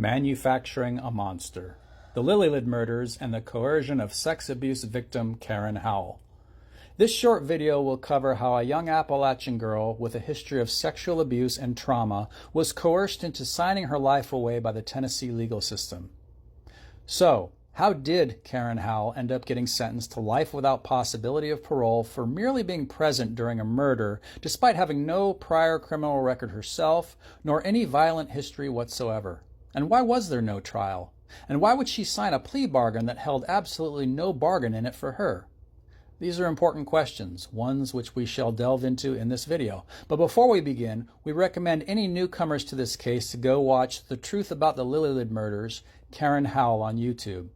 Manufacturing a Monster, the Lillelid Murders and the Coercion of Sex Abuse Victim Karen Howell. This short video will cover how a young Appalachian girl with a history of sexual abuse and trauma was coerced into signing her life away by the Tennessee legal system. So, how did Karen Howell end up getting sentenced to life without possibility of parole for merely being present during a murder, despite having no prior criminal record herself, nor any violent history whatsoever? And why was there no trial? And why would she sign a plea bargain that held absolutely no bargain in it for her? These are important questions, ones which we shall delve into in this video. But before we begin, we recommend any newcomers to this case to go watch The Truth About the Lillelid Murders, Karen Howell on YouTube.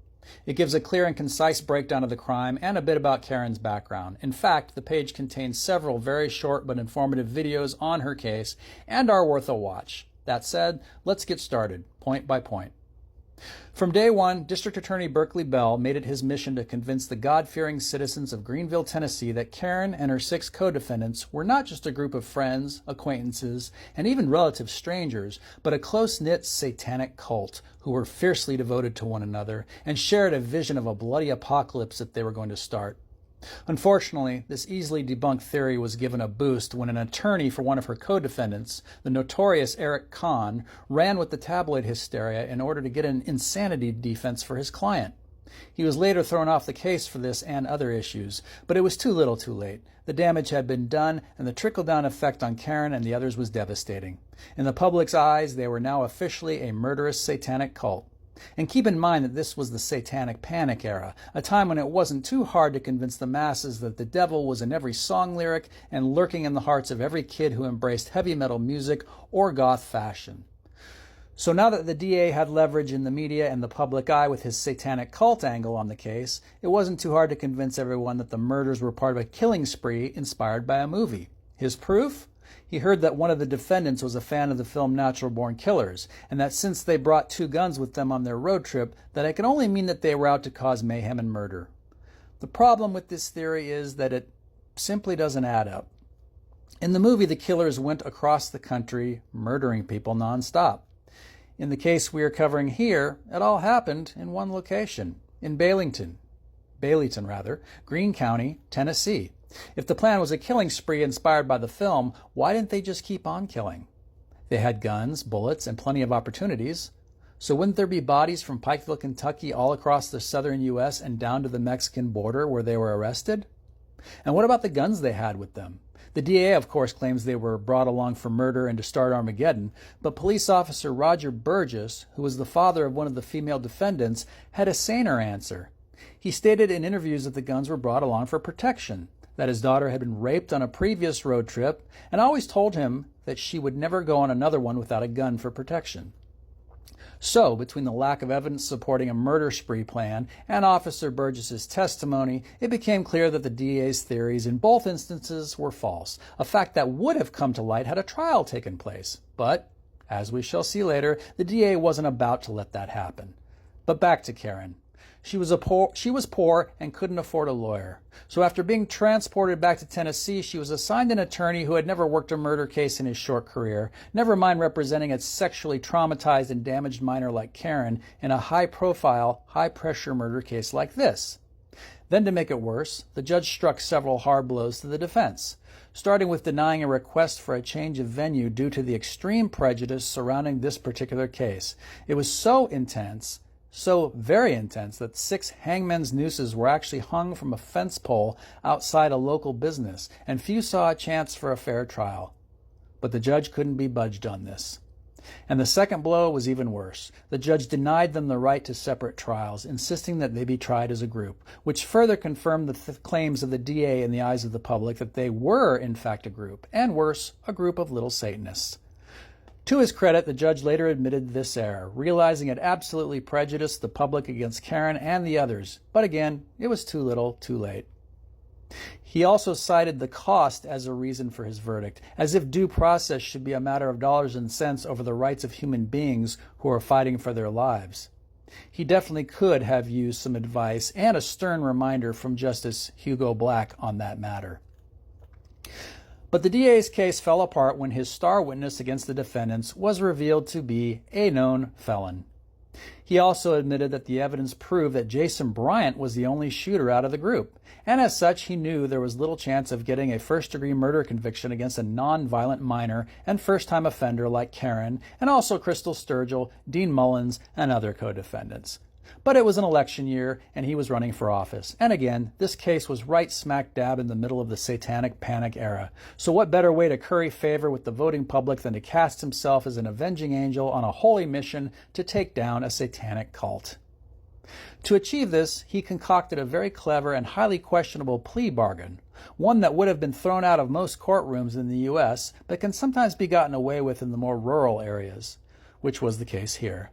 It gives a clear and concise breakdown of the crime and a bit about Karen's background. In fact, the page contains several very short but informative videos on her case and are worth a watch. That said, let's get started, point by point. From day one, District Attorney Berkeley Bell made it his mission to convince the God-fearing citizens of Greenville, Tennessee that Karen and her 6 co-defendants were not just a group of friends, acquaintances, and even relative strangers, but a close-knit satanic cult who were fiercely devoted to one another and shared a vision of a bloody apocalypse that they were going to start. Unfortunately, this easily debunked theory was given a boost when an attorney for one of her co-defendants, the notorious Eric Kahn, ran with the tabloid hysteria in order to get an insanity defense for his client. He was later thrown off the case for this and other issues, but it was too little too late. The damage had been done, and the trickle-down effect on Karen and the others was devastating. In the public's eyes, they were now officially a murderous satanic cult. And keep in mind that this was the Satanic Panic era, a time when it wasn't too hard to convince the masses that the devil was in every song lyric and lurking in the hearts of every kid who embraced heavy metal music or goth fashion. So now that the DA had leverage in the media and the public eye with his satanic cult angle on the case, it wasn't too hard to convince everyone that the murders were part of a killing spree inspired by a movie. His proof? He heard that one of the defendants was a fan of the film Natural Born Killers, and that since they brought 2 guns with them on their road trip, that it could only mean that they were out to cause mayhem and murder. The problem with this theory is that it simply doesn't add up. In the movie, the killers went across the country murdering people nonstop. In the case we are covering here, it all happened in one location, in Baileyton, Greene County, Tennessee. If the plan was a killing spree inspired by the film, why didn't they just keep on killing? They had guns, bullets, and plenty of opportunities. So wouldn't there be bodies from Pikeville, Kentucky all across the southern U.S. and down to the Mexican border where they were arrested? And what about the guns they had with them? The DA, of course, claims they were brought along for murder and to start Armageddon, but police officer Roger Burgess, who was the father of one of the female defendants, had a saner answer. He stated in interviews that the guns were brought along for protection, that his daughter had been raped on a previous road trip, and always told him that she would never go on another one without a gun for protection. So, between the lack of evidence supporting a murder spree plan and Officer Burgess's testimony, it became clear that the DA's theories in both instances were false, a fact that would have come to light had a trial taken place. But, as we shall see later, the DA wasn't about to let that happen. But back to Karen. She was poor and couldn't afford a lawyer. So after being transported back to Tennessee, she was assigned an attorney who had never worked a murder case in his short career, never mind representing a sexually traumatized and damaged minor like Karen in a high-profile, high-pressure murder case like this. Then to make it worse, the judge struck several hard blows to the defense, starting with denying a request for a change of venue due to the extreme prejudice surrounding this particular case. It was so intense, so very intense, that 6 hangman's nooses were actually hung from a fence pole outside a local business, and few saw a chance for a fair trial. But the judge couldn't be budged on this. And the second blow was even worse. The judge denied them the right to separate trials, insisting that they be tried as a group, which further confirmed the claims of the DA in the eyes of the public that they were, in fact, a group, and worse, a group of little Satanists. To his credit, the judge later admitted this error, realizing it absolutely prejudiced the public against Karen and the others. But again, it was too little, too late. He also cited the cost as a reason for his verdict, as if due process should be a matter of dollars and cents over the rights of human beings who are fighting for their lives. He definitely could have used some advice and a stern reminder from Justice Hugo Black on that matter. But the DA's case fell apart when his star witness against the defendants was revealed to be a known felon. He also admitted that the evidence proved that Jason Bryant was the only shooter out of the group, and as such he knew there was little chance of getting a first-degree murder conviction against a non-violent minor and first-time offender like Karen, and also Crystal Sturgill, Dean Mullins, and other co-defendants. But it was an election year, and he was running for office. And again, this case was right smack dab in the middle of the Satanic Panic era. So what better way to curry favor with the voting public than to cast himself as an avenging angel on a holy mission to take down a satanic cult? To achieve this, he concocted a very clever and highly questionable plea bargain, one that would have been thrown out of most courtrooms in the U.S., but can sometimes be gotten away with in the more rural areas, which was the case here.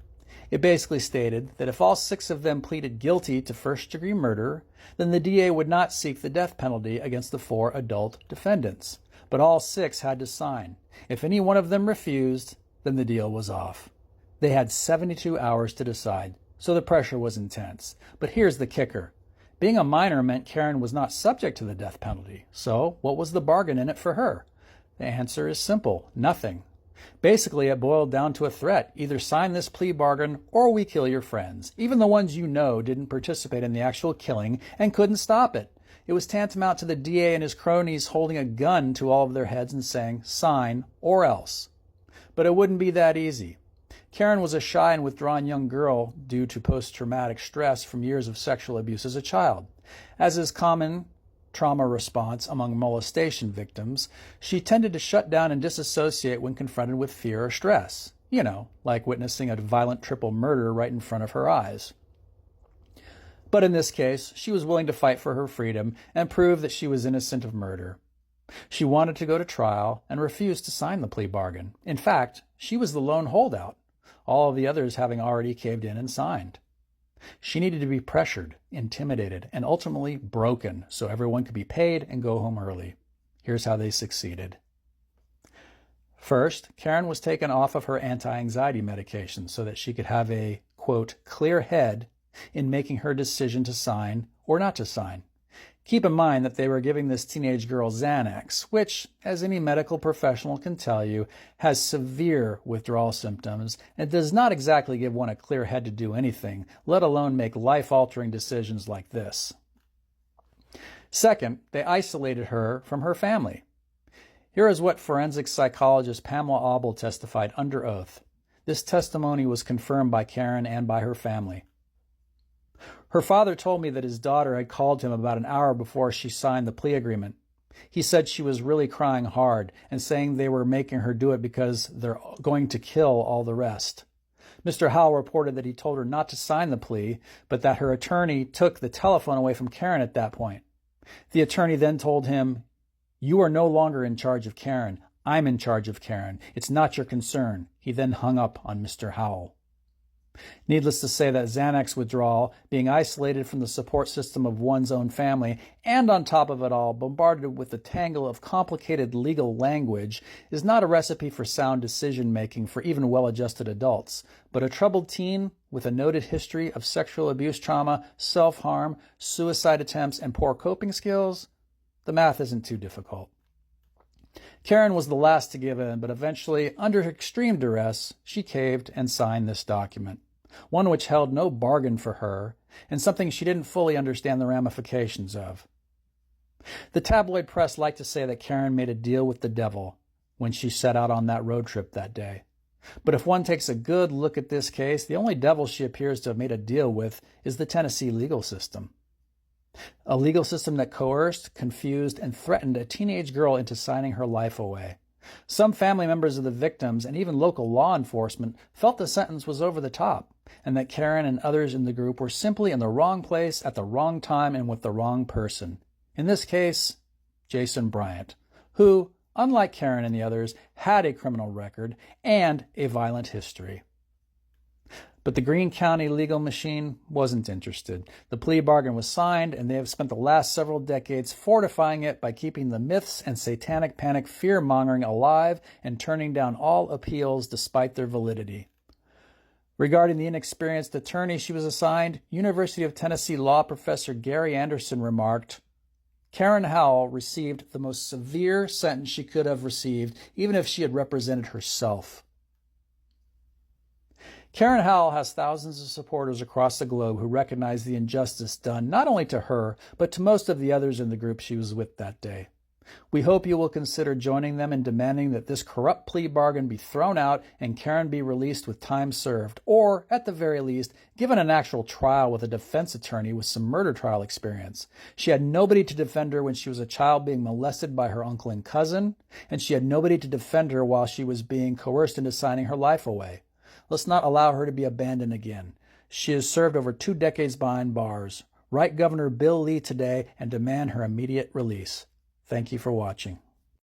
It basically stated that if all 6 of them pleaded guilty to first-degree murder, then the DA would not seek the death penalty against the 4 adult defendants. But all 6 had to sign. If any one of them refused, then the deal was off. They had 72 hours to decide, so the pressure was intense. But here's the kicker. Being a minor meant Karen was not subject to the death penalty. So what was the bargain in it for her? The answer is simple: nothing. Basically, it boiled down to a threat. Either sign this plea bargain or we kill your friends. Even the ones you know didn't participate in the actual killing and couldn't stop it. It was tantamount to the DA and his cronies holding a gun to all of their heads and saying, sign or else. But it wouldn't be that easy. Karen was a shy and withdrawn young girl due to post-traumatic stress from years of sexual abuse as a child. As is common trauma response among molestation victims, she tended to shut down and disassociate when confronted with fear or stress. You know, like witnessing a violent triple murder right in front of her eyes. But in this case, she was willing to fight for her freedom and prove that she was innocent of murder. She wanted to go to trial and refused to sign the plea bargain. In fact, she was the lone holdout, all of the others having already caved in and signed. She needed to be pressured, intimidated, and ultimately broken so everyone could be paid and go home early. Here's how they succeeded. First, Karen was taken off of her anti-anxiety medication so that she could have a, quote, clear head in making her decision to sign or not to sign. Keep in mind that they were giving this teenage girl Xanax, which, as any medical professional can tell you, has severe withdrawal symptoms and does not exactly give one a clear head to do anything, let alone make life-altering decisions like this. Second, they isolated her from her family. Here is what forensic psychologist Pamela Auble testified under oath. This testimony was confirmed by Karen and by her family. Her father told me that his daughter had called him about an hour before she signed the plea agreement. He said she was really crying hard and saying they were making her do it because they're going to kill all the rest. Mr. Howell reported that he told her not to sign the plea, but that her attorney took the telephone away from Karen at that point. The attorney then told him, "You are no longer in charge of Karen. I'm in charge of Karen. It's not your concern." He then hung up on Mr. Howell. Needless to say that Xanax withdrawal, being isolated from the support system of one's own family, and on top of it all, bombarded with a tangle of complicated legal language, is not a recipe for sound decision-making for even well-adjusted adults, but a troubled teen with a noted history of sexual abuse trauma, self-harm, suicide attempts, and poor coping skills, the math isn't too difficult. Karen was the last to give in, but eventually, under extreme duress, she caved and signed this document, one which held no bargain for her, and something she didn't fully understand the ramifications of. The tabloid press liked to say that Karen made a deal with the devil when she set out on that road trip that day. But if one takes a good look at this case, the only devil she appears to have made a deal with is the Tennessee legal system. A legal system that coerced, confused, and threatened a teenage girl into signing her life away. Some family members of the victims and even local law enforcement felt the sentence was over the top, and that Karen and others in the group were simply in the wrong place at the wrong time and with the wrong person. In this case, Jason Bryant, who, unlike Karen and the others, had a criminal record and a violent history. But the Greene County legal machine wasn't interested. The plea bargain was signed, and they have spent the last several decades fortifying it by keeping the myths and satanic panic fear-mongering alive and turning down all appeals despite their validity. Regarding the inexperienced attorney she was assigned, University of Tennessee law professor Gary Anderson remarked, "Karen Howell received the most severe sentence she could have received, even if she had represented herself." Karen Howell has thousands of supporters across the globe who recognize the injustice done not only to her, but to most of the others in the group she was with that day. We hope you will consider joining them in demanding that this corrupt plea bargain be thrown out and Karen be released with time served, or, at the very least, given an actual trial with a defense attorney with some murder trial experience. She had nobody to defend her when she was a child being molested by her uncle and cousin, and she had nobody to defend her while she was being coerced into signing her life away. Let's not allow her to be abandoned again. She has served over 2 decades behind bars. Write Governor Bill Lee today and demand her immediate release. Thank you for watching.